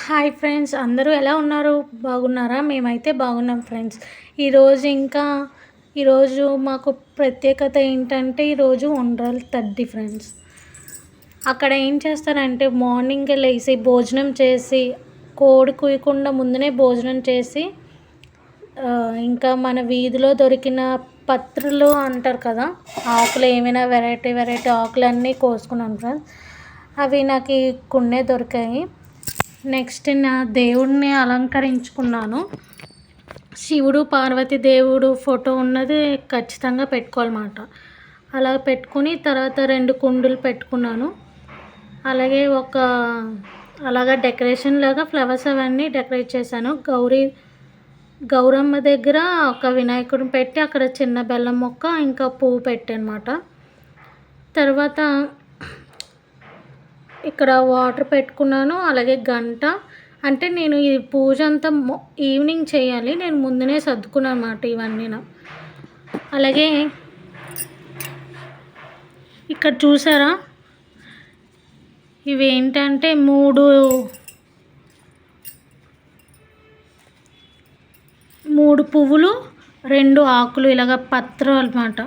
Hi friends, అందరూ ఎలా ఉన్నారు? బాగున్నారా? మేమైతే బాగున్నాం ఫ్రెండ్స్. ఈరోజు మాకు ప్రత్యేకత ఏంటంటే ఈరోజు ఉండ్రాల తద్ది ఫ్రెండ్స్. అక్కడ ఏం చేస్తారంటే మార్నింగే లేచి భోజనం చేసి, కోడి కూయకుండా ముందునే భోజనం చేసి, ఇంకా మన వీధిలో దొరికిన పత్రులు అంటారు కదా, ఆకులు ఏమైనా వెరైటీ ఆకులన్నీ కోసుకున్నాను ఫ్రెండ్స్. అవి నాకు కొన్నే దొరికాయి. నెక్స్ట్ నా దేవుడిని అలంకరించుకున్నాను. శివుడు పార్వతి దేవుడు ఫోటో ఉన్నది ఖచ్చితంగా పెట్టుకోవాలన్నమాట. అలా పెట్టుకుని తర్వాత 2 కుండులు పెట్టుకున్నాను. అలాగా డెకరేషన్ లాగా ఫ్లవర్స్ అవన్నీ డెకరేట్ చేశాను. గౌరమ్మ దగ్గర ఒక వినాయకుడిని పెట్టి అక్కడ చిన్న బెల్లం మొక్క ఇంకా పువ్వు పెట్టానమాట. తర్వాత ఇక్కడ వాటర్ పెట్టుకున్నాను. అలాగే గంట, అంటే నేను ఈ పూజ అంతా ఈవినింగ్ చేయాలి, నేను ముందునే సర్దుకున్నాను అన్నమాట ఇవన్నీ. అలాగే ఇక్కడ చూసారా, ఇవి ఏంటంటే 3 పువ్వులు 2 ఆకులు ఇలాగ పత్రం అన్నమాట.